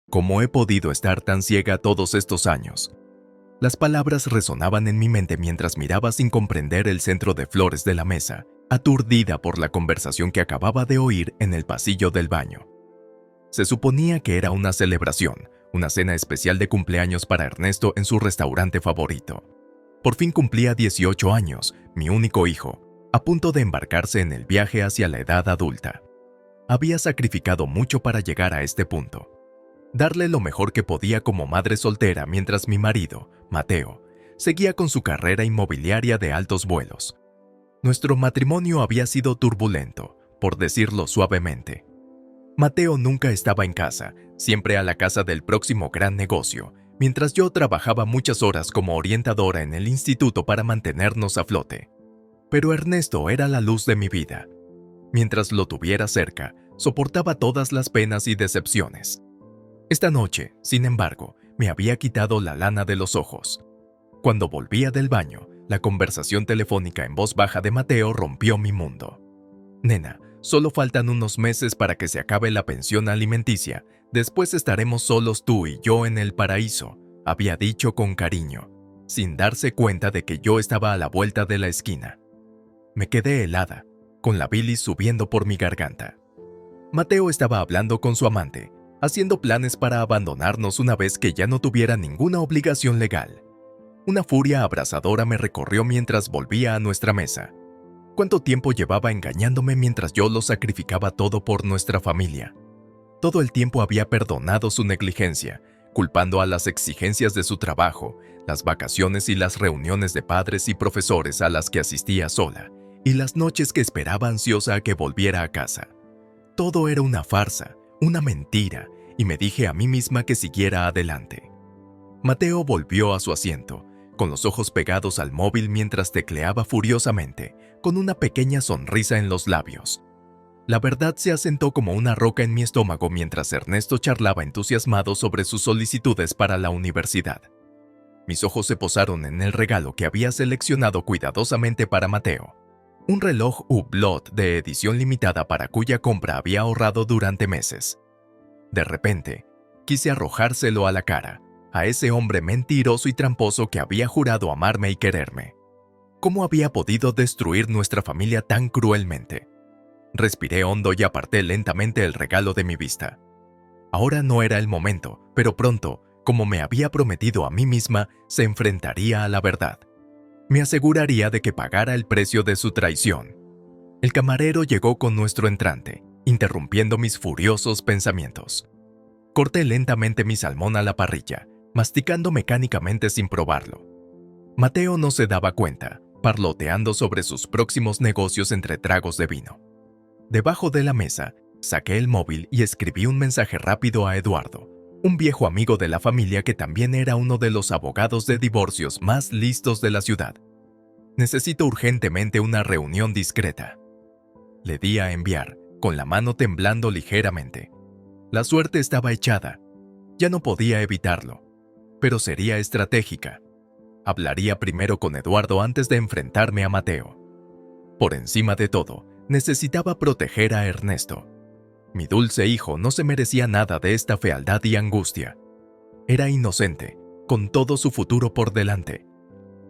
¿Cómo he podido estar tan ciega todos estos años? Las palabras resonaban en mi mente mientras miraba sin comprender el centro de flores de la mesa, aturdida por la conversación que acababa de oír en el pasillo del baño. Se suponía que era una celebración, una cena especial de cumpleaños para Ernesto en su restaurante favorito. Por fin cumplía 18 años, mi único hijo, a punto de embarcarse en el viaje hacia la edad adulta. Había sacrificado mucho para llegar a este punto. Darle lo mejor que podía como madre soltera mientras mi marido, Mateo, seguía con su carrera inmobiliaria de altos vuelos. Nuestro matrimonio había sido turbulento, por decirlo suavemente. Mateo nunca estaba en casa, siempre a la casa del próximo gran negocio, mientras yo trabajaba muchas horas como orientadora en el instituto para mantenernos a flote. Pero Ernesto era la luz de mi vida. Mientras lo tuviera cerca, soportaba todas las penas y decepciones. Esta noche, sin embargo, me había quitado la lana de los ojos. Cuando volvía del baño, la conversación telefónica en voz baja de Mateo rompió mi mundo. Nena, solo faltan unos meses para que se acabe la pensión alimenticia. Después estaremos solos tú y yo en el paraíso, había dicho con cariño, sin darse cuenta de que yo estaba a la vuelta de la esquina. Me quedé helada, con la bilis subiendo por mi garganta. Mateo estaba hablando con su amante, haciendo planes para abandonarnos una vez que ya no tuviera ninguna obligación legal. Una furia abrasadora me recorrió mientras volvía a nuestra mesa. ¿Cuánto tiempo llevaba engañándome mientras yo lo sacrificaba todo por nuestra familia? Todo el tiempo había perdonado su negligencia, culpando a las exigencias de su trabajo, las vacaciones y las reuniones de padres y profesores a las que asistía sola, y las noches que esperaba ansiosa a que volviera a casa. Todo era una farsa, una mentira, y me dije a mí misma que siguiera adelante. Mateo volvió a su asiento, con los ojos pegados al móvil mientras tecleaba furiosamente, con una pequeña sonrisa en los labios. La verdad se asentó como una roca en mi estómago mientras Ernesto charlaba entusiasmado sobre sus solicitudes para la universidad. Mis ojos se posaron en el regalo que había seleccionado cuidadosamente para Mateo. Un reloj Hublot de edición limitada para cuya compra había ahorrado durante meses. De repente, quise arrojárselo a la cara, a ese hombre mentiroso y tramposo que había jurado amarme y quererme. ¿Cómo había podido destruir nuestra familia tan cruelmente? Respiré hondo y aparté lentamente el regalo de mi vista. Ahora no era el momento, pero pronto, como me había prometido a mí misma, se enfrentaría a la verdad. Me aseguraría de que pagara el precio de su traición. El camarero llegó con nuestro entrante, interrumpiendo mis furiosos pensamientos. Corté lentamente mi salmón a la parrilla, masticando mecánicamente sin probarlo. Mateo no se daba cuenta, parloteando sobre sus próximos negocios entre tragos de vino. Debajo de la mesa, saqué el móvil y escribí un mensaje rápido a Eduardo, un viejo amigo de la familia que también era uno de los abogados de divorcios más listos de la ciudad. Necesito urgentemente una reunión discreta. Le di a enviar, con la mano temblando ligeramente. La suerte estaba echada. Ya no podía evitarlo. Pero sería estratégica. Hablaría primero con Eduardo antes de enfrentarme a Mateo. Por encima de todo, necesitaba proteger a Ernesto. Mi dulce hijo no se merecía nada de esta fealdad y angustia. Era inocente, con todo su futuro por delante.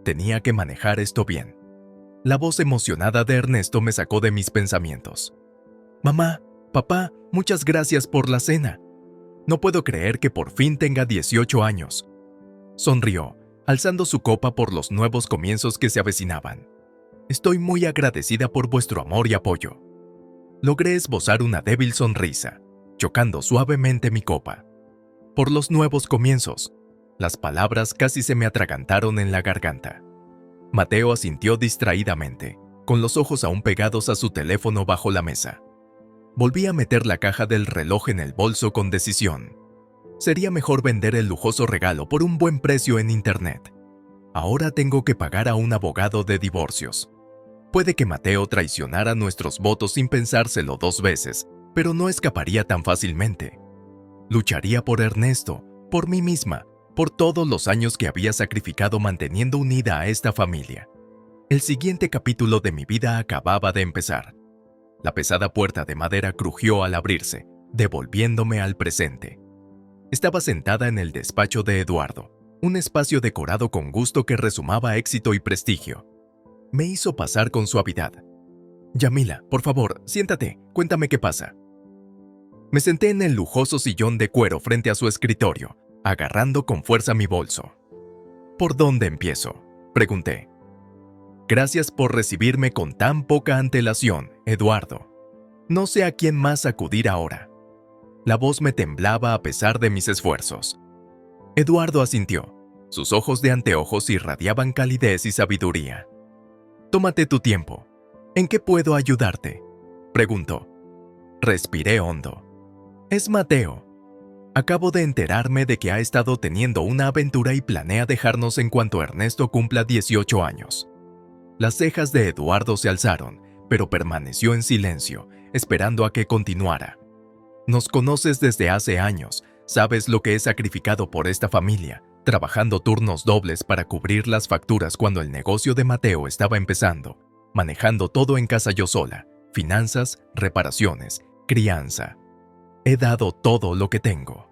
Tenía que manejar esto bien. La voz emocionada de Ernesto me sacó de mis pensamientos. Mamá, papá, muchas gracias por la cena. No puedo creer que por fin tenga 18 años. Sonrió, alzando su copa por los nuevos comienzos que se avecinaban. Estoy muy agradecida por vuestro amor y apoyo. Logré esbozar una débil sonrisa, chocando suavemente mi copa. Por los nuevos comienzos. Las palabras casi se me atragantaron en la garganta. Mateo asintió distraídamente, con los ojos aún pegados a su teléfono bajo la mesa. Volví a meter la caja del reloj en el bolso con decisión. Sería mejor vender el lujoso regalo por un buen precio en internet. Ahora tengo que pagar a un abogado de divorcios. Puede que Mateo traicionara nuestros votos sin pensárselo 2 veces, pero no escaparía tan fácilmente. Lucharía por Ernesto, por mí misma, por todos los años que había sacrificado manteniendo unida a esta familia. El siguiente capítulo de mi vida acababa de empezar. La pesada puerta de madera crujió al abrirse, devolviéndome al presente. Estaba sentada en el despacho de Eduardo, un espacio decorado con gusto que resumaba éxito y prestigio. Me hizo pasar con suavidad. Yamila, por favor, siéntate, cuéntame qué pasa. Me senté en el lujoso sillón de cuero frente a su escritorio, agarrando con fuerza mi bolso. ¿Por dónde empiezo?, pregunté. Gracias por recibirme con tan poca antelación, Eduardo. No sé a quién más acudir ahora. La voz me temblaba a pesar de mis esfuerzos. Eduardo asintió. Sus ojos de anteojos irradiaban calidez y sabiduría. Tómate tu tiempo. ¿En qué puedo ayudarte?, preguntó. Respiré hondo. Es Mateo. Acabo de enterarme de que ha estado teniendo una aventura y planea dejarnos en cuanto Ernesto cumpla 18 años. Las cejas de Eduardo se alzaron, pero permaneció en silencio, esperando a que continuara. Nos conoces desde hace años, sabes lo que he sacrificado por esta familia, trabajando turnos dobles para cubrir las facturas cuando el negocio de Mateo estaba empezando, manejando todo en casa yo sola, finanzas, reparaciones, crianza. He dado todo lo que tengo.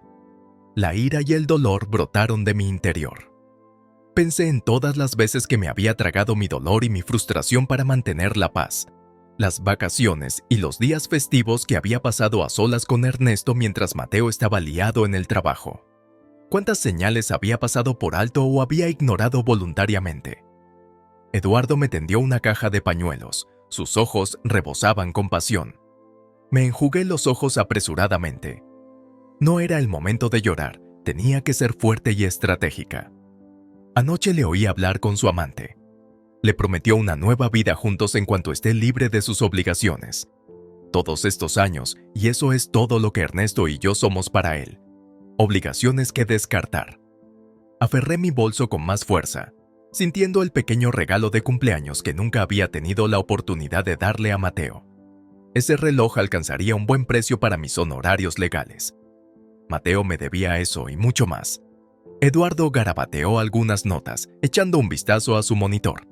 La ira y el dolor brotaron de mi interior. Pensé en todas las veces que me había tragado mi dolor y mi frustración para mantener la paz, las vacaciones y los días festivos que había pasado a solas con Ernesto mientras Mateo estaba liado en el trabajo. ¿Cuántas señales había pasado por alto o había ignorado voluntariamente? Eduardo me tendió una caja de pañuelos. Sus ojos rebosaban compasión. Me enjugué los ojos apresuradamente. No era el momento de llorar, tenía que ser fuerte y estratégica. Anoche le oí hablar con su amante. Le prometió una nueva vida juntos en cuanto esté libre de sus obligaciones. Todos estos años, y eso es todo lo que Ernesto y yo somos para él. Obligaciones que descartar. Aferré mi bolso con más fuerza, sintiendo el pequeño regalo de cumpleaños que nunca había tenido la oportunidad de darle a Mateo. Ese reloj alcanzaría un buen precio para mis honorarios legales. Mateo me debía eso y mucho más. Eduardo garabateó algunas notas, echando un vistazo a su monitor.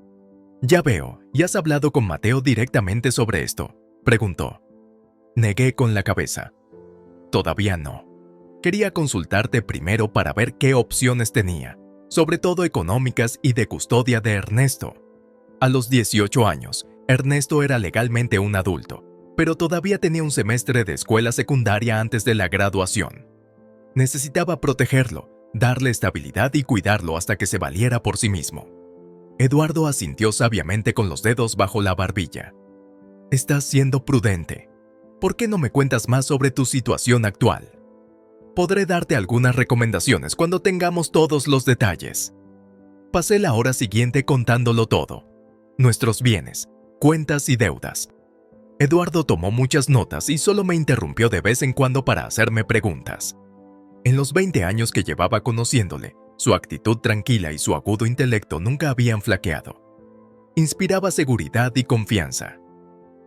«Ya veo, ¿y has hablado con Mateo directamente sobre esto?», preguntó. Negué con la cabeza. «Todavía no. Quería consultarte primero para ver qué opciones tenía, sobre todo económicas y de custodia de Ernesto. A los 18 años, Ernesto era legalmente un adulto, pero todavía tenía un semestre de escuela secundaria antes de la graduación. Necesitaba protegerlo, darle estabilidad y cuidarlo hasta que se valiera por sí mismo». Eduardo asintió sabiamente con los dedos bajo la barbilla. «Estás siendo prudente. ¿Por qué no me cuentas más sobre tu situación actual? Podré darte algunas recomendaciones cuando tengamos todos los detalles». Pasé la hora siguiente contándolo todo. Nuestros bienes, cuentas y deudas. Eduardo tomó muchas notas y solo me interrumpió de vez en cuando para hacerme preguntas. En los 20 años que llevaba conociéndole, su actitud tranquila y su agudo intelecto nunca habían flaqueado. Inspiraba seguridad y confianza.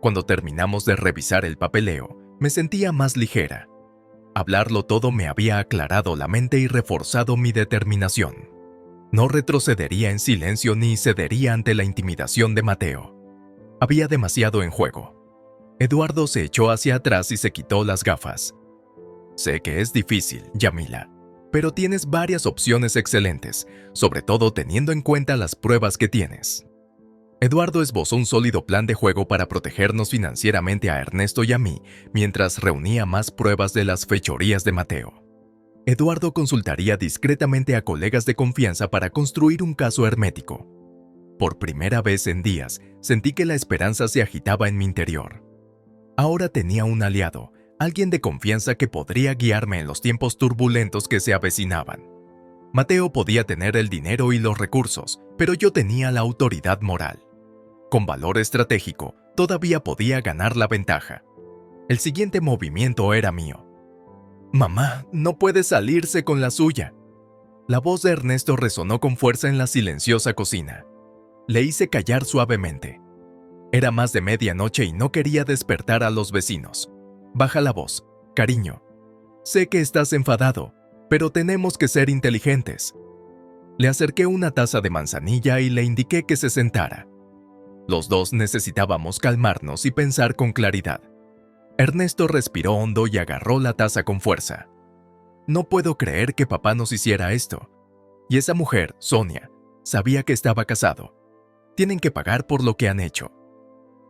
Cuando terminamos de revisar el papeleo, me sentía más ligera. Hablarlo todo me había aclarado la mente y reforzado mi determinación. No retrocedería en silencio ni cedería ante la intimidación de Mateo. Había demasiado en juego. Eduardo se echó hacia atrás y se quitó las gafas. «Sé que es difícil, Yamila, pero tienes varias opciones excelentes, sobre todo teniendo en cuenta las pruebas que tienes». Eduardo esbozó un sólido plan de juego para protegernos financieramente a Ernesto y a mí, mientras reunía más pruebas de las fechorías de Mateo. Eduardo consultaría discretamente a colegas de confianza para construir un caso hermético. Por primera vez en días, sentí que la esperanza se agitaba en mi interior. Ahora tenía un aliado, alguien de confianza que podría guiarme en los tiempos turbulentos que se avecinaban. Mateo podía tener el dinero y los recursos, pero yo tenía la autoridad moral. Con valor estratégico, todavía podía ganar la ventaja. El siguiente movimiento era mío. «Mamá, no puede salirse con la suya». La voz de Ernesto resonó con fuerza en la silenciosa cocina. Le hice callar suavemente. Era más de medianoche y no quería despertar a los vecinos. «Baja la voz, cariño. Sé que estás enfadado, pero tenemos que ser inteligentes». Le acerqué una taza de manzanilla y le indiqué que se sentara. Los dos necesitábamos calmarnos y pensar con claridad. Ernesto respiró hondo y agarró la taza con fuerza. No puedo creer que papá nos hiciera esto. Y esa mujer, Sonia, sabía que estaba casado. Tienen que pagar por lo que han hecho.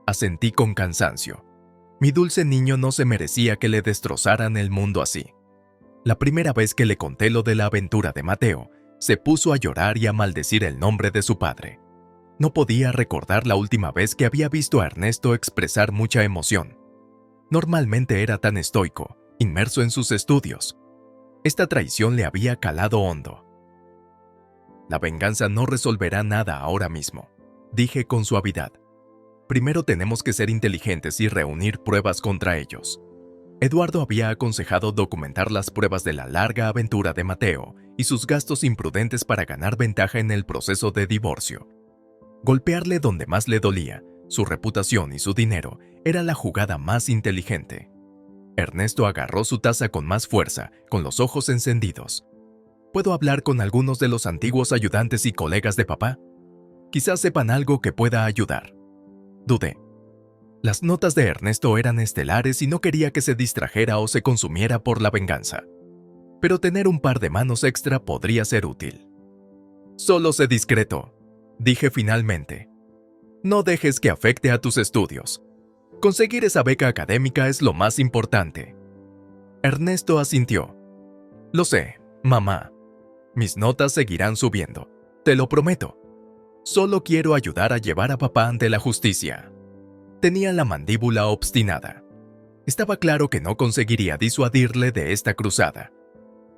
Asentí con cansancio. Mi dulce niño no se merecía que le destrozaran el mundo así. La primera vez que le conté lo de la aventura de Mateo, se puso a llorar y a maldecir el nombre de su padre. No podía recordar la última vez que había visto a Ernesto expresar mucha emoción. Normalmente era tan estoico, inmerso en sus estudios. Esta traición le había calado hondo. La venganza no resolverá nada ahora mismo, dije con suavidad. Primero tenemos que ser inteligentes y reunir pruebas contra ellos. Eduardo había aconsejado documentar las pruebas de la larga aventura de Mateo y sus gastos imprudentes para ganar ventaja en el proceso de divorcio. Golpearle donde más le dolía, su reputación y su dinero, era la jugada más inteligente. Ernesto agarró su taza con más fuerza, con los ojos encendidos. ¿Puedo hablar con algunos de los antiguos ayudantes y colegas de papá? Quizás sepan algo que pueda ayudar. Dudé. Las notas de Ernesto eran estelares y no quería que se distrajera o se consumiera por la venganza. Pero tener un par de manos extra podría ser útil. Solo sé discreto, dije finalmente. No dejes que afecte a tus estudios. Conseguir esa beca académica es lo más importante. Ernesto asintió. Lo sé, mamá. Mis notas seguirán subiendo, te lo prometo. Solo quiero ayudar a llevar a papá ante la justicia. Tenía la mandíbula obstinada. Estaba claro que no conseguiría disuadirle de esta cruzada.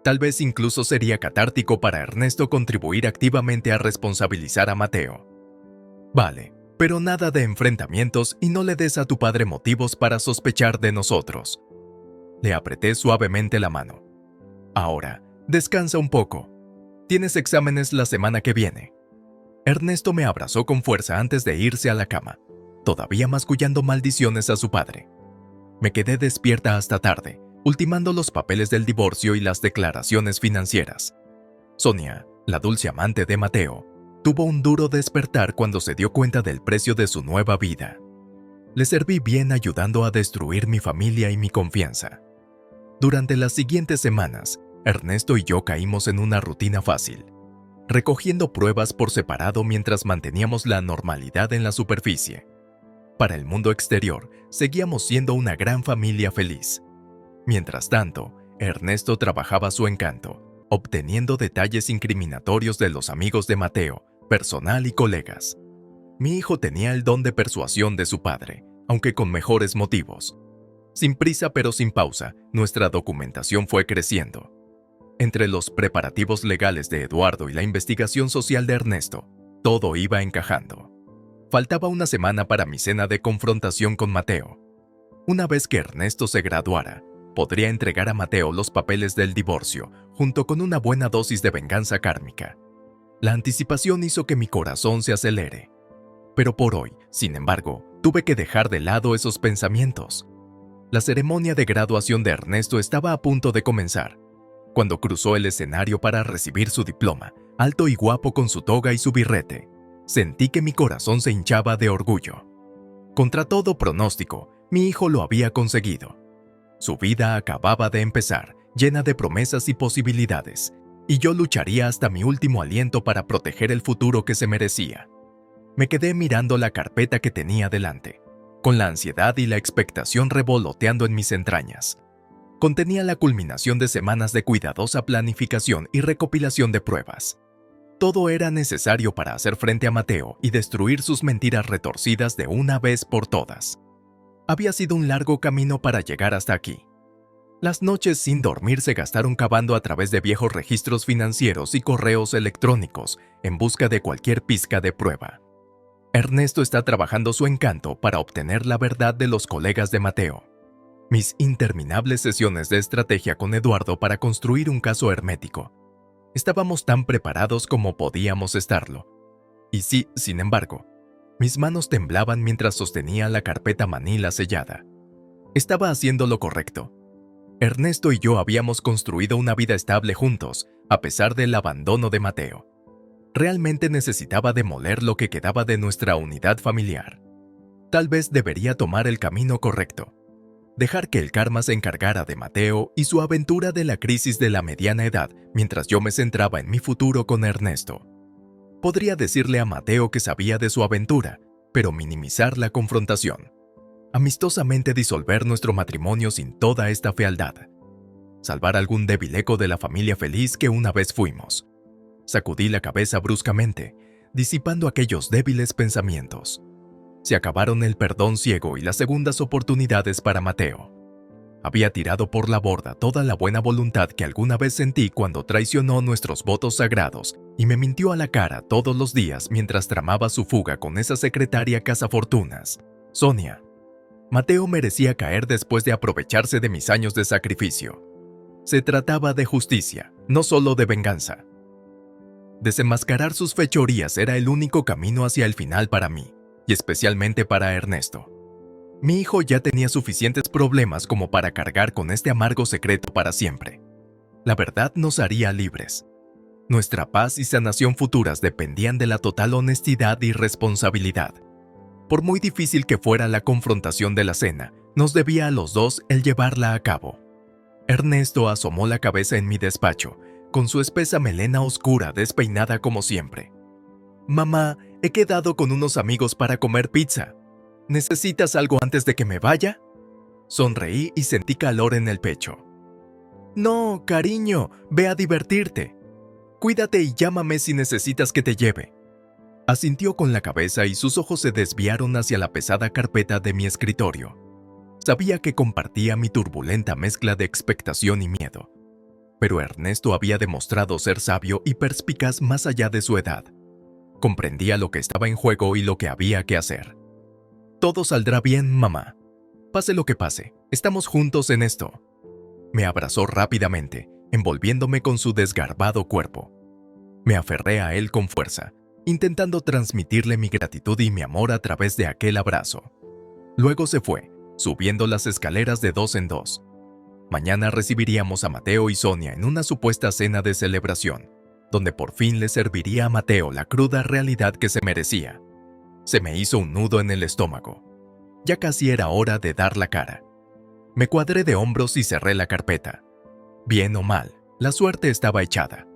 Tal vez incluso sería catártico para Ernesto contribuir activamente a responsabilizar a Mateo. Vale, pero nada de enfrentamientos y no le des a tu padre motivos para sospechar de nosotros. Le apreté suavemente la mano. Ahora, descansa un poco. Tienes exámenes la semana que viene. Ernesto me abrazó con fuerza antes de irse a la cama, todavía mascullando maldiciones a su padre. Me quedé despierta hasta tarde, ultimando los papeles del divorcio y las declaraciones financieras. Sonia, la dulce amante de Mateo, tuvo un duro despertar cuando se dio cuenta del precio de su nueva vida. Le serví bien ayudando a destruir mi familia y mi confianza. Durante las siguientes semanas, Ernesto y yo caímos en una rutina fácil, recogiendo pruebas por separado mientras manteníamos la normalidad en la superficie. Para el mundo exterior, seguíamos siendo una gran familia feliz. Mientras tanto, Ernesto trabajaba su encanto, obteniendo detalles incriminatorios de los amigos de Mateo, personal y colegas. Mi hijo tenía el don de persuasión de su padre, aunque con mejores motivos. Sin prisa pero sin pausa, nuestra documentación fue creciendo. Entre los preparativos legales de Eduardo y la investigación social de Ernesto, todo iba encajando. Faltaba una semana para mi cena de confrontación con Mateo. Una vez que Ernesto se graduara, podría entregar a Mateo los papeles del divorcio, junto con una buena dosis de venganza kármica. La anticipación hizo que mi corazón se acelere. Pero por hoy, sin embargo, tuve que dejar de lado esos pensamientos. La ceremonia de graduación de Ernesto estaba a punto de comenzar. Cuando cruzó el escenario para recibir su diploma, alto y guapo con su toga y su birrete, sentí que mi corazón se hinchaba de orgullo. Contra todo pronóstico, mi hijo lo había conseguido. Su vida acababa de empezar, llena de promesas y posibilidades, y yo lucharía hasta mi último aliento para proteger el futuro que se merecía. Me quedé mirando la carpeta que tenía delante, con la ansiedad y la expectación revoloteando en mis entrañas. Contenía la culminación de semanas de cuidadosa planificación y recopilación de pruebas. Todo era necesario para hacer frente a Mateo y destruir sus mentiras retorcidas de una vez por todas. Había sido un largo camino para llegar hasta aquí. Las noches sin dormir se gastaron cavando a través de viejos registros financieros y correos electrónicos en busca de cualquier pizca de prueba. Ernesto está trabajando su encanto para obtener la verdad de los colegas de Mateo. Mis interminables sesiones de estrategia con Eduardo para construir un caso hermético. Estábamos tan preparados como podíamos estarlo. Y sí, sin embargo, mis manos temblaban mientras sostenía la carpeta manila sellada. Estaba haciendo lo correcto. Ernesto y yo habíamos construido una vida estable juntos, a pesar del abandono de Mateo. Realmente necesitaba demoler lo que quedaba de nuestra unidad familiar. Tal vez debería tomar el camino correcto. Dejar que el karma se encargara de Mateo y su aventura de la crisis de la mediana edad mientras yo me centraba en mi futuro con Ernesto. Podría decirle a Mateo que sabía de su aventura, pero minimizar la confrontación. Amistosamente disolver nuestro matrimonio sin toda esta fealdad. Salvar algún débil eco de la familia feliz que una vez fuimos. Sacudí la cabeza bruscamente, disipando aquellos débiles pensamientos. Se acabaron el perdón ciego y las segundas oportunidades para Mateo. Había tirado por la borda toda la buena voluntad que alguna vez sentí cuando traicionó nuestros votos sagrados y me mintió a la cara todos los días mientras tramaba su fuga con esa secretaria cazafortunas, Sonia. Mateo merecía caer después de aprovecharse de mis años de sacrificio. Se trataba de justicia, no solo de venganza. Desenmascarar sus fechorías era el único camino hacia el final para mí, y especialmente para Ernesto. Mi hijo ya tenía suficientes problemas como para cargar con este amargo secreto para siempre. La verdad nos haría libres. Nuestra paz y sanación futuras dependían de la total honestidad y responsabilidad. Por muy difícil que fuera la confrontación de la cena, nos debía a los dos el llevarla a cabo. Ernesto asomó la cabeza en mi despacho, con su espesa melena oscura despeinada como siempre. «Mamá, he quedado con unos amigos para comer pizza. ¿Necesitas algo antes de que me vaya?» Sonreí y sentí calor en el pecho. «No, cariño, ve a divertirte. Cuídate y llámame si necesitas que te lleve». Asintió con la cabeza y sus ojos se desviaron hacia la pesada carpeta de mi escritorio. Sabía que compartía mi turbulenta mezcla de expectación y miedo. Pero Ernesto había demostrado ser sabio y perspicaz más allá de su edad. Comprendía lo que estaba en juego y lo que había que hacer. «Todo saldrá bien, mamá. Pase lo que pase, estamos juntos en esto». Me abrazó rápidamente, envolviéndome con su desgarbado cuerpo. Me aferré a él con fuerza, intentando transmitirle mi gratitud y mi amor a través de aquel abrazo. Luego se fue, subiendo las escaleras de dos en dos. Mañana recibiríamos a Mateo y Sonia en una supuesta cena de celebración, donde por fin le serviría a Mateo la cruda realidad que se merecía. Se me hizo un nudo en el estómago. Ya casi era hora de dar la cara. Me cuadré de hombros y cerré la carpeta. Bien o mal, la suerte estaba echada.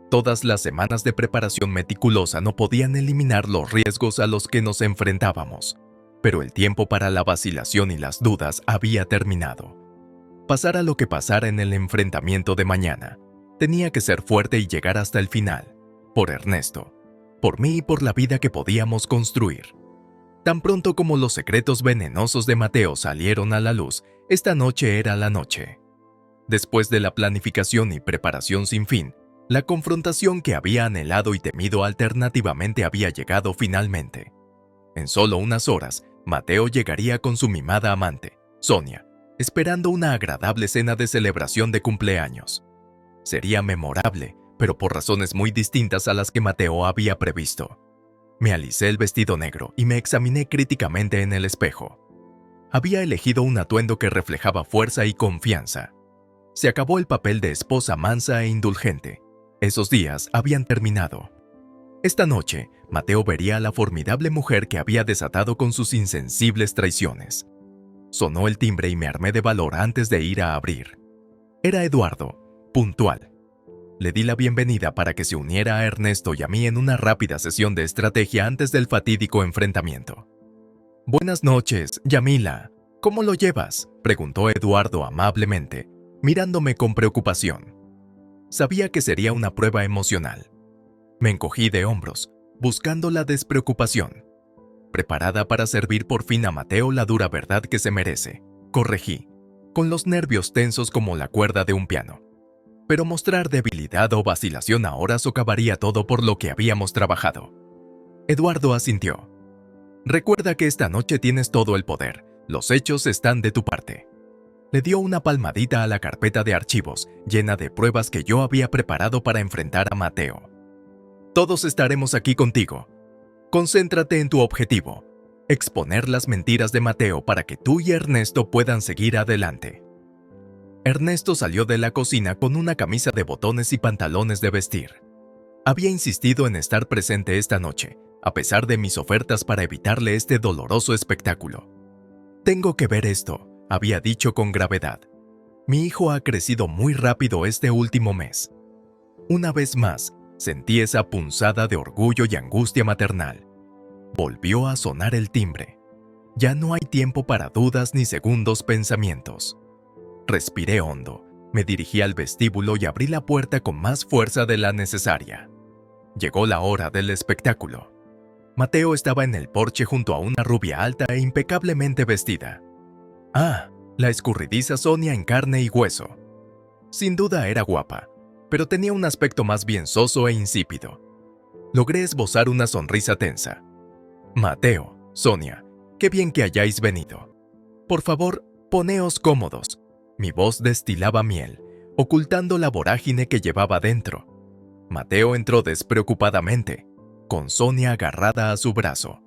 Todas las semanas de preparación meticulosa no podían eliminar los riesgos a los que nos enfrentábamos, pero el tiempo para la vacilación y las dudas había terminado. Pasara lo que pasara en el enfrentamiento de mañana, tenía que ser fuerte y llegar hasta el final, por Ernesto, por mí y por la vida que podíamos construir. Tan pronto como los secretos venenosos de Mateo salieron a la luz, esta noche era la noche. Después de la planificación y preparación sin fin, la confrontación que había anhelado y temido alternativamente había llegado finalmente. En solo unas horas, Mateo llegaría con su mimada amante, Sonia, esperando una agradable cena de celebración de cumpleaños. Sería memorable, pero por razones muy distintas a las que Mateo había previsto. Me alicé el vestido negro y me examiné críticamente en el espejo. Había elegido un atuendo que reflejaba fuerza y confianza. Se acabó el papel de esposa mansa e indulgente. Esos días habían terminado. Esta noche, Mateo vería a la formidable mujer que había desatado con sus insensibles traiciones. Sonó el timbre y me armé de valor antes de ir a abrir. Era Eduardo, puntual. Le di la bienvenida para que se uniera a Ernesto y a mí en una rápida sesión de estrategia antes del fatídico enfrentamiento. «Buenas noches, Yamila. ¿Cómo lo llevas?», preguntó Eduardo amablemente, mirándome con preocupación. Sabía que sería una prueba emocional. Me encogí de hombros, buscando la despreocupación. Preparada para servir por fin a Mateo la dura verdad que se merece, corregí, con los nervios tensos como la cuerda de un piano. Pero mostrar debilidad o vacilación ahora socavaría todo por lo que habíamos trabajado. Eduardo asintió. «Recuerda que esta noche tienes todo el poder. Los hechos están de tu parte». Le dio una palmadita a la carpeta de archivos, llena de pruebas que yo había preparado para enfrentar a Mateo. «Todos estaremos aquí contigo. Concéntrate en tu objetivo, exponer las mentiras de Mateo para que tú y Ernesto puedan seguir adelante». Ernesto salió de la cocina con una camisa de botones y pantalones de vestir. Había insistido en estar presente esta noche, a pesar de mis ofertas para evitarle este doloroso espectáculo. «Tengo que ver esto», había dicho con gravedad. Mi hijo ha crecido muy rápido este último mes. Una vez más, sentí esa punzada de orgullo y angustia maternal. Volvió a sonar el timbre. Ya no hay tiempo para dudas ni segundos pensamientos. Respiré hondo, me dirigí al vestíbulo y abrí la puerta con más fuerza de la necesaria. Llegó la hora del espectáculo. Mateo estaba en el porche junto a una rubia alta e impecablemente vestida. Ah, la escurridiza Sonia en carne y hueso. Sin duda era guapa, pero tenía un aspecto más bien soso e insípido. Logré esbozar una sonrisa tensa. Mateo, Sonia, qué bien que hayáis venido. Por favor, poneos cómodos. Mi voz destilaba miel, ocultando la vorágine que llevaba dentro. Mateo entró despreocupadamente, con Sonia agarrada a su brazo.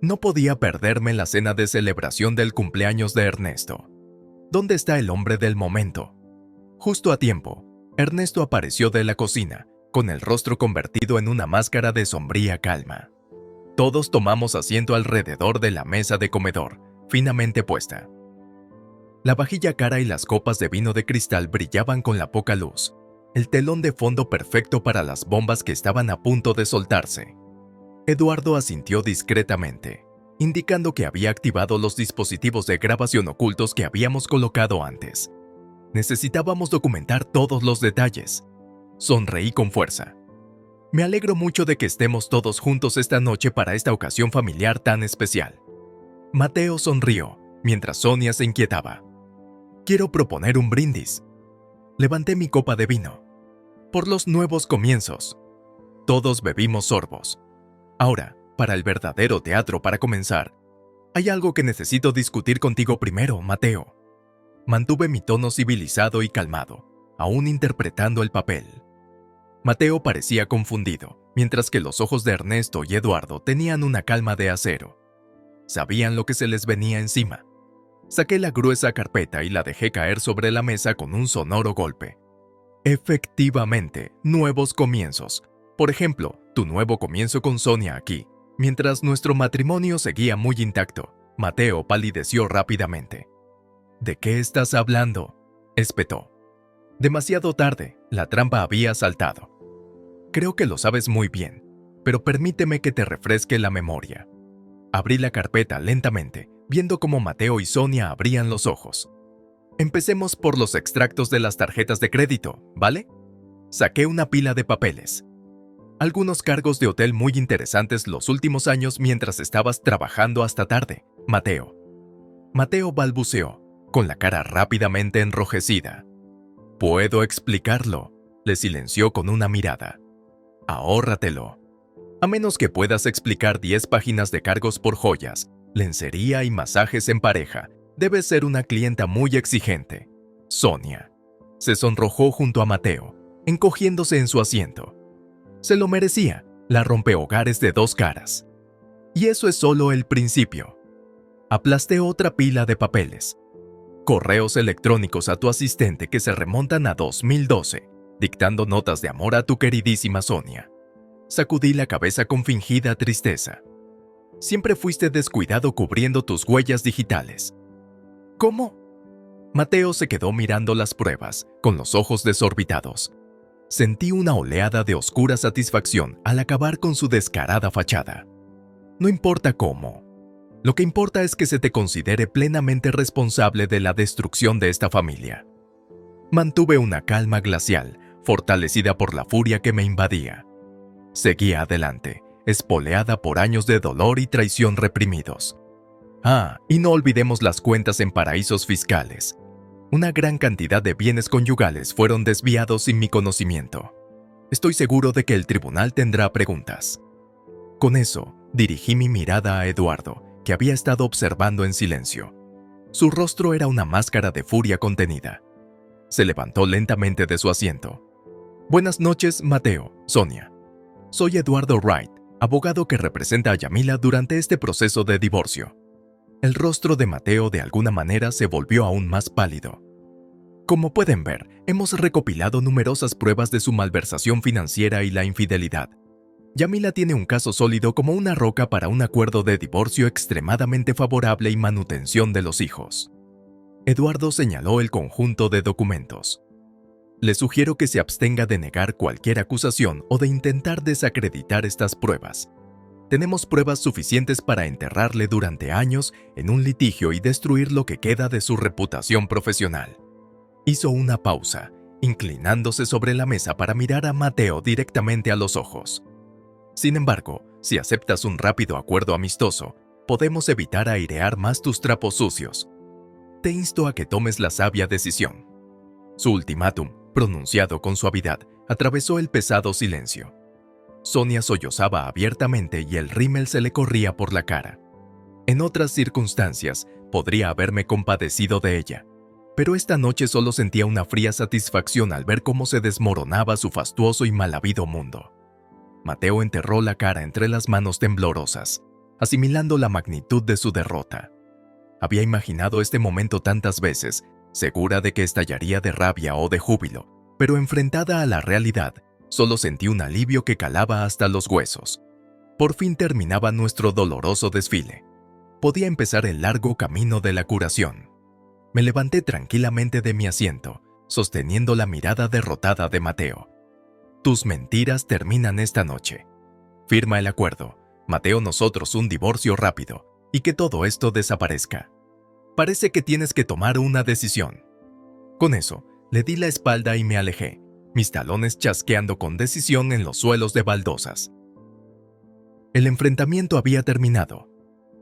No podía perderme la cena de celebración del cumpleaños de Ernesto. ¿Dónde está el hombre del momento? Justo a tiempo, Ernesto apareció de la cocina, con el rostro convertido en una máscara de sombría calma. Todos tomamos asiento alrededor de la mesa de comedor, finamente puesta. La vajilla cara y las copas de vino de cristal brillaban con la poca luz, el telón de fondo perfecto para las bombas que estaban a punto de soltarse. Eduardo asintió discretamente, indicando que había activado los dispositivos de grabación ocultos que habíamos colocado antes. Necesitábamos documentar todos los detalles. Sonreí con fuerza. Me alegro mucho de que estemos todos juntos esta noche para esta ocasión familiar tan especial. Mateo sonrió, mientras Sonia se inquietaba. Quiero proponer un brindis. Levanté mi copa de vino. Por los nuevos comienzos. Todos bebimos sorbos. Ahora, para el verdadero teatro para comenzar, hay algo que necesito discutir contigo primero, Mateo. Mantuve mi tono civilizado y calmado, aún interpretando el papel. Mateo parecía confundido, mientras que los ojos de Ernesto y Eduardo tenían una calma de acero. Sabían lo que se les venía encima. Saqué la gruesa carpeta y la dejé caer sobre la mesa con un sonoro golpe. Efectivamente, nuevos comienzos. Por ejemplo, tu nuevo comienzo con Sonia aquí. Mientras nuestro matrimonio seguía muy intacto, Mateo palideció rápidamente. ¿De qué estás hablando?, espetó. Demasiado tarde, la trampa había saltado. Creo que lo sabes muy bien, pero permíteme que te refresque la memoria. Abrí la carpeta lentamente, viendo cómo Mateo y Sonia abrían los ojos. Empecemos por los extractos de las tarjetas de crédito, ¿vale? Saqué una pila de papeles. Algunos cargos de hotel muy interesantes los últimos años mientras estabas trabajando hasta tarde, Mateo. Mateo balbuceó, con la cara rápidamente enrojecida. Puedo explicarlo, le silenció con una mirada. Ahórratelo. A menos que puedas explicar 10 páginas de cargos por joyas, lencería y masajes en pareja, debes ser una clienta muy exigente. Sonia. Se sonrojó junto a Mateo, encogiéndose en su asiento. Se lo merecía, la rompehogares de dos caras. Y eso es solo el principio. Aplasté otra pila de papeles. Correos electrónicos a tu asistente que se remontan a 2012, dictando notas de amor a tu queridísima Sonia. Sacudí la cabeza con fingida tristeza. Siempre fuiste descuidado cubriendo tus huellas digitales. ¿Cómo? Mateo se quedó mirando las pruebas, con los ojos desorbitados. Sentí una oleada de oscura satisfacción al acabar con su descarada fachada. No importa cómo. Lo que importa es que se te considere plenamente responsable de la destrucción de esta familia. Mantuve una calma glacial, fortalecida por la furia que me invadía. Seguía adelante, espoleada por años de dolor y traición reprimidos. Ah, y no olvidemos las cuentas en paraísos fiscales. Una gran cantidad de bienes conyugales fueron desviados sin mi conocimiento. Estoy seguro de que el tribunal tendrá preguntas. Con eso, dirigí mi mirada a Eduardo, que había estado observando en silencio. Su rostro era una máscara de furia contenida. Se levantó lentamente de su asiento. Buenas noches, Mateo, Sonia. Soy Eduardo Wright, abogado que representa a Yamila durante este proceso de divorcio. El rostro de Mateo de alguna manera se volvió aún más pálido. Como pueden ver, hemos recopilado numerosas pruebas de su malversación financiera y la infidelidad. Yamila tiene un caso sólido como una roca para un acuerdo de divorcio extremadamente favorable y manutención de los hijos. Eduardo señaló el conjunto de documentos. Le sugiero que se abstenga de negar cualquier acusación o de intentar desacreditar estas pruebas. Tenemos pruebas suficientes para enterrarle durante años en un litigio y destruir lo que queda de su reputación profesional. Hizo una pausa, inclinándose sobre la mesa para mirar a Mateo directamente a los ojos. Sin embargo, si aceptas un rápido acuerdo amistoso, podemos evitar airear más tus trapos sucios. Te insto a que tomes la sabia decisión. Su ultimátum, pronunciado con suavidad, atravesó el pesado silencio. Sonia sollozaba abiertamente y el rímel se le corría por la cara. En otras circunstancias, podría haberme compadecido de ella, pero esta noche solo sentía una fría satisfacción al ver cómo se desmoronaba su fastuoso y mal habido mundo. Mateo enterró la cara entre las manos temblorosas, asimilando la magnitud de su derrota. Había imaginado este momento tantas veces, segura de que estallaría de rabia o de júbilo, pero enfrentada a la realidad, solo sentí un alivio que calaba hasta los huesos. Por fin terminaba nuestro doloroso desfile. Podía empezar el largo camino de la curación. Me levanté tranquilamente de mi asiento, sosteniendo la mirada derrotada de Mateo. Tus mentiras terminan esta noche. Firma el acuerdo, Mateo, nosotros un divorcio rápido, y que todo esto desaparezca. Parece que tienes que tomar una decisión. Con eso, le di la espalda y me alejé, mis talones chasqueando con decisión en los suelos de baldosas. El enfrentamiento había terminado.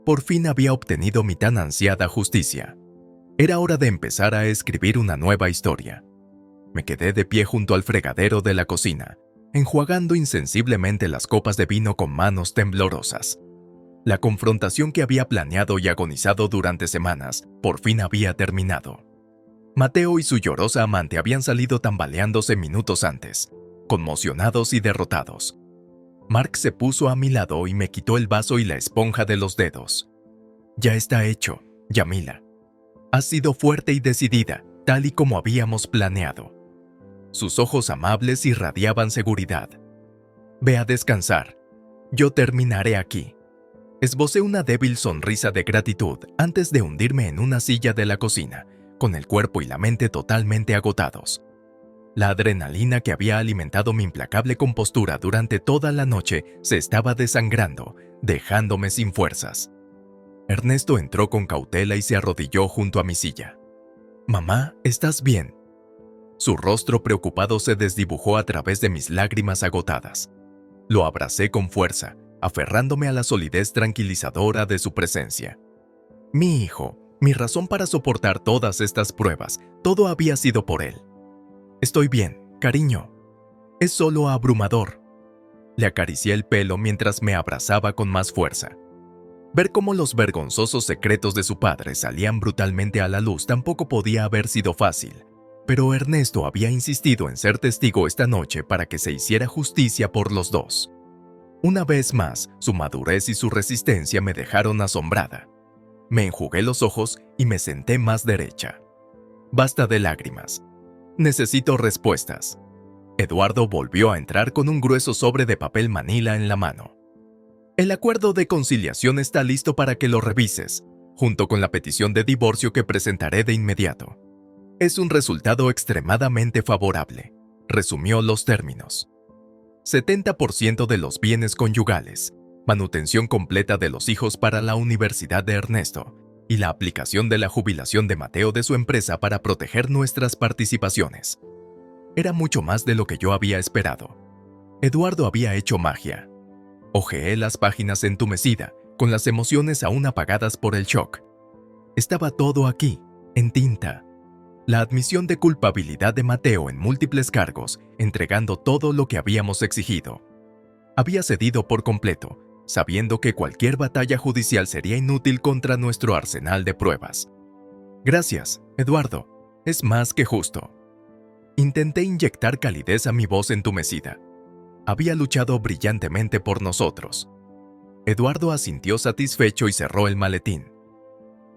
Por fin había obtenido mi tan ansiada justicia. Era hora de empezar a escribir una nueva historia. Me quedé de pie junto al fregadero de la cocina, enjuagando insensiblemente las copas de vino con manos temblorosas. La confrontación que había planeado y agonizado durante semanas, por fin había terminado. Mateo y su llorosa amante habían salido tambaleándose minutos antes, conmocionados y derrotados. Mark se puso a mi lado y me quitó el vaso y la esponja de los dedos. Ya está hecho, Yamila. Has sido fuerte y decidida, tal y como habíamos planeado. Sus ojos amables irradiaban seguridad. Ve a descansar. Yo terminaré aquí. Esbocé una débil sonrisa de gratitud antes de hundirme en una silla de la cocina, con el cuerpo y la mente totalmente agotados. La adrenalina que había alimentado mi implacable compostura durante toda la noche se estaba desangrando, dejándome sin fuerzas. Ernesto entró con cautela y se arrodilló junto a mi silla. «Mamá, ¿estás bien?» Su rostro preocupado se desdibujó a través de mis lágrimas agotadas. Lo abracé con fuerza, aferrándome a la solidez tranquilizadora de su presencia. Mi hijo, mi razón para soportar todas estas pruebas, todo había sido por él. Estoy bien, cariño. Es solo abrumador. Le acaricié el pelo mientras me abrazaba con más fuerza. Ver cómo los vergonzosos secretos de su padre salían brutalmente a la luz tampoco podía haber sido fácil, pero Ernesto había insistido en ser testigo esta noche para que se hiciera justicia por los dos. Una vez más, su madurez y su resistencia me dejaron asombrada. Me enjugué los ojos y me senté más derecha. Basta de lágrimas. Necesito respuestas. Eduardo volvió a entrar con un grueso sobre de papel manila en la mano. El acuerdo de conciliación está listo para que lo revises, junto con la petición de divorcio que presentaré de inmediato. Es un resultado extremadamente favorable. Resumió los términos. 70% de los bienes conyugales, manutención completa de los hijos para la universidad de Ernesto y la aplicación de la jubilación de Mateo de su empresa para proteger nuestras participaciones. Era mucho más de lo que yo había esperado. Eduardo había hecho magia. Hojeé las páginas entumecida, con las emociones aún apagadas por el shock. Estaba todo aquí, en tinta. La admisión de culpabilidad de Mateo en múltiples cargos, entregando todo lo que habíamos exigido. Había cedido por completo, sabiendo que cualquier batalla judicial sería inútil contra nuestro arsenal de pruebas. Gracias, Eduardo. Es más que justo. Intenté inyectar calidez a mi voz entumecida. Había luchado brillantemente por nosotros. Eduardo asintió satisfecho y cerró el maletín.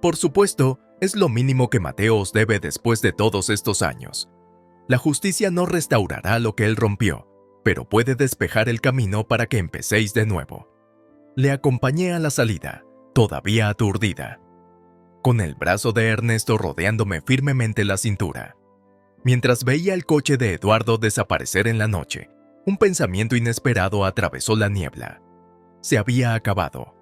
Por supuesto, es lo mínimo que Mateo os debe después de todos estos años. La justicia no restaurará lo que él rompió, pero puede despejar el camino para que empecéis de nuevo. Le acompañé a la salida, todavía aturdida. con el brazo de Ernesto rodeándome firmemente la cintura. Mientras veía el coche de Eduardo desaparecer en la noche, un pensamiento inesperado atravesó la niebla. Se había acabado.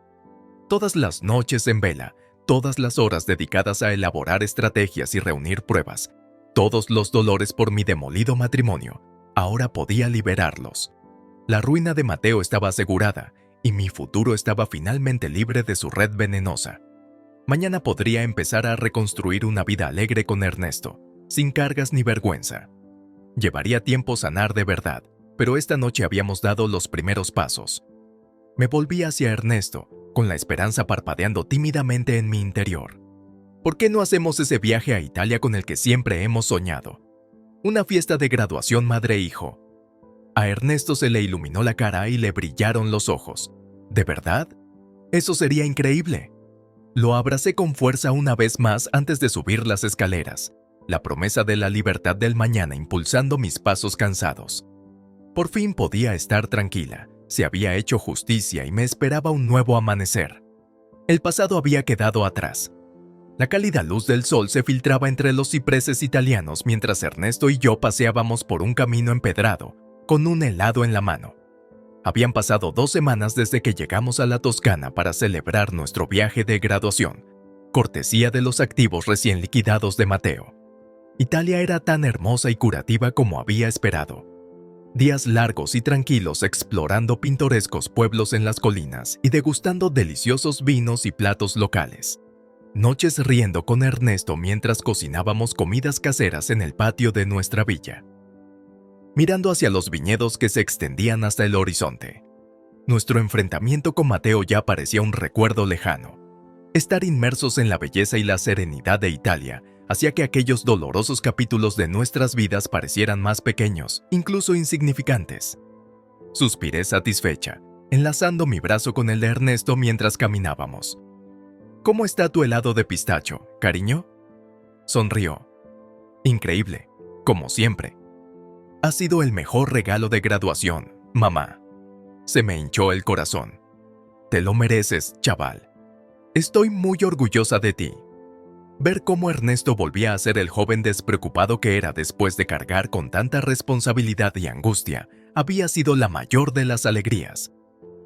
Todas las noches en vela, todas las horas dedicadas a elaborar estrategias y reunir pruebas, todos los dolores por mi demolido matrimonio, ahora podía liberarlos. La ruina de Mateo estaba asegurada y mi futuro estaba finalmente libre de su red venenosa. Mañana podría empezar a reconstruir una vida alegre con Ernesto, sin cargas ni vergüenza. Llevaría tiempo sanar de verdad, pero esta noche habíamos dado los primeros pasos. Me volví hacia Ernesto, con la esperanza parpadeando tímidamente en mi interior. ¿Por qué no hacemos ese viaje a Italia con el que siempre hemos soñado? Una fiesta de graduación madre-hijo. A Ernesto se le iluminó la cara y le brillaron los ojos. ¿De verdad? Eso sería increíble. Lo abracé con fuerza una vez más antes de subir las escaleras, la promesa de la libertad del mañana impulsando mis pasos cansados. Por fin podía estar tranquila, se había hecho justicia y me esperaba un nuevo amanecer. El pasado había quedado atrás. La cálida luz del sol se filtraba entre los cipreses italianos mientras Ernesto y yo paseábamos por un camino empedrado, con un helado en la mano. Habían pasado 2 semanas desde que llegamos a la Toscana para celebrar nuestro viaje de graduación, cortesía de los activos recién liquidados de Mateo. Italia era tan hermosa y curativa como había esperado. Días largos y tranquilos explorando pintorescos pueblos en las colinas y degustando deliciosos vinos y platos locales. Noches riendo con Ernesto mientras cocinábamos comidas caseras en el patio de nuestra villa, mirando hacia los viñedos que se extendían hasta el horizonte. Nuestro enfrentamiento con Mateo ya parecía un recuerdo lejano. Estar inmersos en la belleza y la serenidad de Italia hacía que aquellos dolorosos capítulos de nuestras vidas parecieran más pequeños, incluso insignificantes. Suspiré satisfecha, enlazando mi brazo con el de Ernesto mientras caminábamos. ¿Cómo está tu helado de pistacho, cariño? Sonrió. Increíble, como siempre. Ha sido el mejor regalo de graduación, mamá. Se me hinchó el corazón. Te lo mereces, chaval. Estoy muy orgullosa de ti. Ver cómo Ernesto volvía a ser el joven despreocupado que era después de cargar con tanta responsabilidad y angustia había sido la mayor de las alegrías.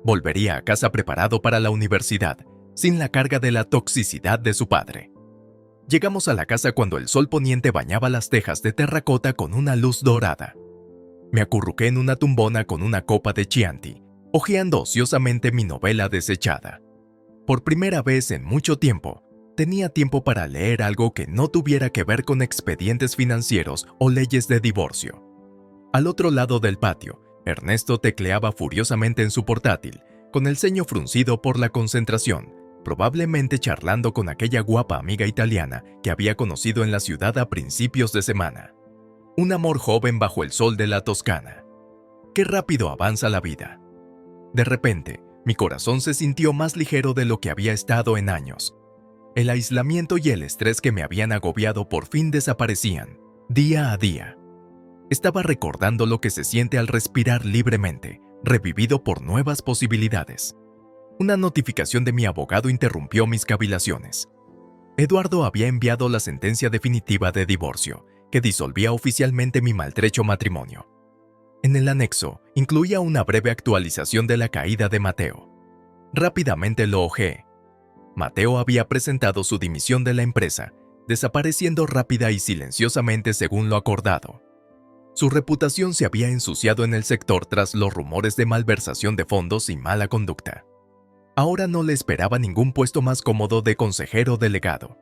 Volvería a casa preparado para la universidad, sin la carga de la toxicidad de su padre. Llegamos a la casa cuando el sol poniente bañaba las tejas de terracota con una luz dorada. Me acurruqué en una tumbona con una copa de Chianti, hojeando ociosamente mi novela desechada. Por primera vez en mucho tiempo, tenía tiempo para leer algo que no tuviera que ver con expedientes financieros o leyes de divorcio. Al otro lado del patio, Ernesto tecleaba furiosamente en su portátil, con el ceño fruncido por la concentración, probablemente charlando con aquella guapa amiga italiana que había conocido en la ciudad a principios de semana. Un amor joven bajo el sol de la Toscana. Qué rápido avanza la vida. De repente, mi corazón se sintió más ligero de lo que había estado en años. El aislamiento y el estrés que me habían agobiado por fin desaparecían, día a día. Estaba recordando lo que se siente al respirar libremente, revivido por nuevas posibilidades. Una notificación de mi abogado interrumpió mis cavilaciones. Eduardo había enviado la sentencia definitiva de divorcio, que disolvía oficialmente mi maltrecho matrimonio. En el anexo, incluía una breve actualización de la caída de Mateo. Rápidamente lo hojeé. Mateo había presentado su dimisión de la empresa, desapareciendo rápida y silenciosamente según lo acordado. Su reputación se había ensuciado en el sector tras los rumores de malversación de fondos y mala conducta. Ahora no le esperaba ningún puesto más cómodo de consejero delegado.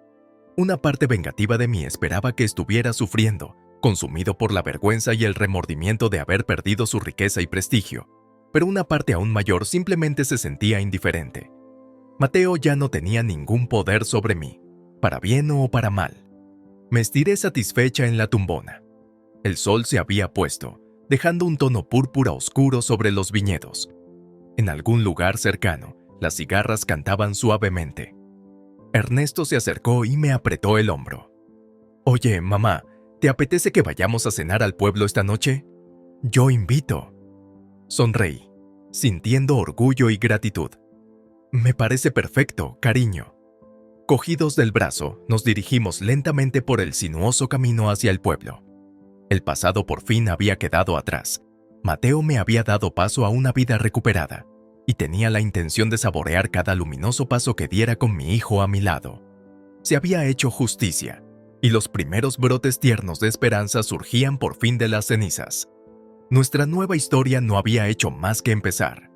Una parte vengativa de mí esperaba que estuviera sufriendo, consumido por la vergüenza y el remordimiento de haber perdido su riqueza y prestigio, pero una parte aún mayor simplemente se sentía indiferente. Mateo ya no tenía ningún poder sobre mí, para bien o para mal. Me estiré satisfecha en la tumbona. El sol se había puesto, dejando un tono púrpura oscuro sobre los viñedos. En algún lugar cercano, las cigarras cantaban suavemente. Ernesto se acercó y me apretó el hombro. «Oye, mamá, ¿te apetece que vayamos a cenar al pueblo esta noche? Yo invito». Sonreí, sintiendo orgullo y gratitud. «Me parece perfecto, cariño». Cogidos del brazo, nos dirigimos lentamente por el sinuoso camino hacia el pueblo. El pasado por fin había quedado atrás. Mateo me había dado paso a una vida recuperada, y tenía la intención de saborear cada luminoso paso que diera con mi hijo a mi lado. Se había hecho justicia, y los primeros brotes tiernos de esperanza surgían por fin de las cenizas. Nuestra nueva historia no había hecho más que empezar.